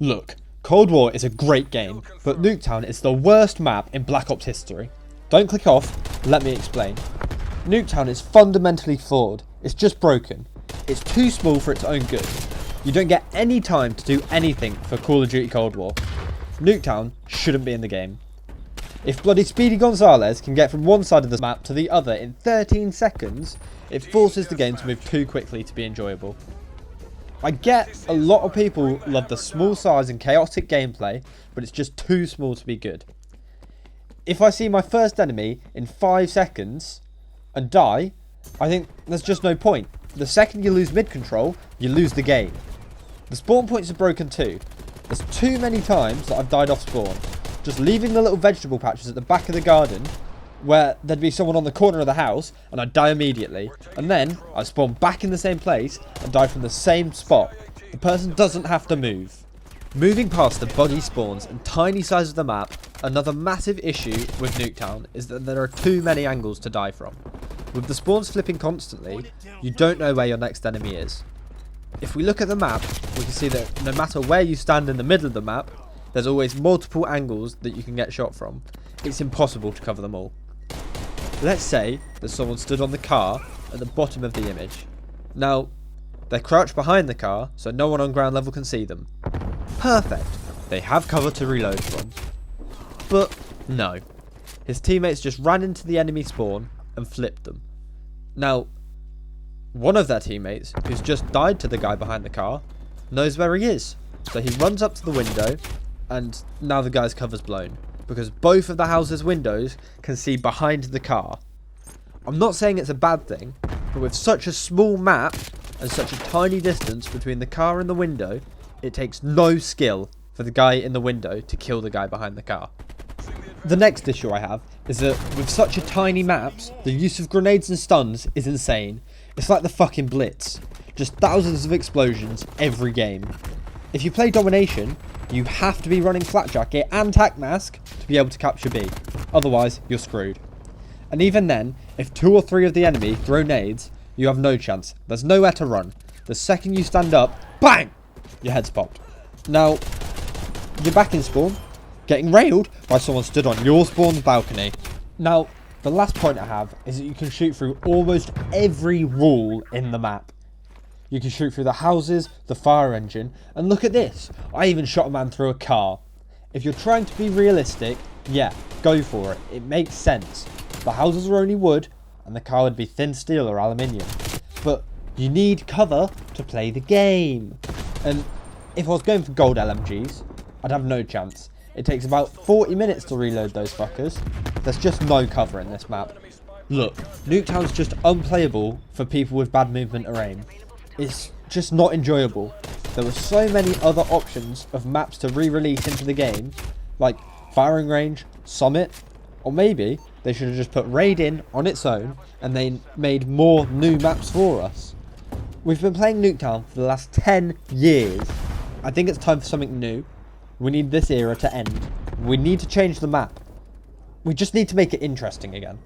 Look, Cold War is a great game, but Nuketown is the worst map in Black Ops history. Don't click off, let me explain. Nuketown is fundamentally flawed, it's just broken. It's too small for its own good. You don't get any time to do anything for Call of Duty Cold War. Nuketown shouldn't be in the game. If bloody Speedy Gonzalez can get from one side of the map to the other in 13 seconds, it forces the game to move too quickly to be enjoyable. I get a lot of people love the small size and chaotic gameplay, but it's just too small to be good. If I see my first enemy in 5 seconds and die, I think there's just no point. The second you lose mid-control, you lose the game. The spawn points are broken too. There's too many times that I've died off spawn, just leaving the little vegetable patches at the back of the garden where there'd be someone on the corner of the house and I'd die immediately, and then I'd spawn back in the same place and die from the same spot. The person doesn't have to move. Moving past the buggy spawns and tiny size of the map, another massive issue with Nuketown is that there are too many angles to die from. With the spawns flipping constantly, you don't know where your next enemy is. If we look at the map, we can see that no matter where you stand in the middle of the map, there's always multiple angles that you can get shot from. It's impossible to cover them all. Let's say that someone stood on the car at the bottom of the image. Now, they're crouched behind the car, so no one on ground level can see them. Perfect. They have cover to reload from. But no. His teammates just ran into the enemy spawn and flipped them. Now, one of their teammates, who's just died to the guy behind the car, knows where he is. So he runs up to the window, and now the guy's cover's blown, because both of the house's windows can see behind the car. I'm not saying it's a bad thing, but with such a small map and such a tiny distance between the car and the window, it takes no skill for the guy in the window to kill the guy behind the car. The next issue I have is that with such a tiny maps, the use of grenades and stuns is insane. It's like the fucking Blitz. Just thousands of explosions every game. If you play Domination, you have to be running Flak Jacket and Tac Mask to be able to capture B. Otherwise, you're screwed. And even then, if 2 or 3 of the enemy throw nades, you have no chance. There's nowhere to run. The second you stand up, bang! Your head's popped. Now, you're back in spawn, getting railed by someone stood on your spawn's balcony. Now, the last point I have is that you can shoot through almost every wall in the map. You can shoot through the houses, the fire engine, and look at this. I even shot a man through a car. If you're trying to be realistic, yeah, go for it. It makes sense. The houses are only wood, and the car would be thin steel or aluminium. But you need cover to play the game. And if I was going for gold LMGs, I'd have no chance. It takes about 40 minutes to reload those fuckers. There's just no cover in this map. Look, Nuketown's just unplayable for people with bad movement or aim. It's just not enjoyable. There were so many other options of maps to re-release into the game, like Firing Range, Summit, or maybe they should have just put Raid in on its own and they made more new maps for us. We've been playing Nuketown for the last 10 years. I think it's time for something new. We need this era to end. We need to change the map. We just need to make it interesting again.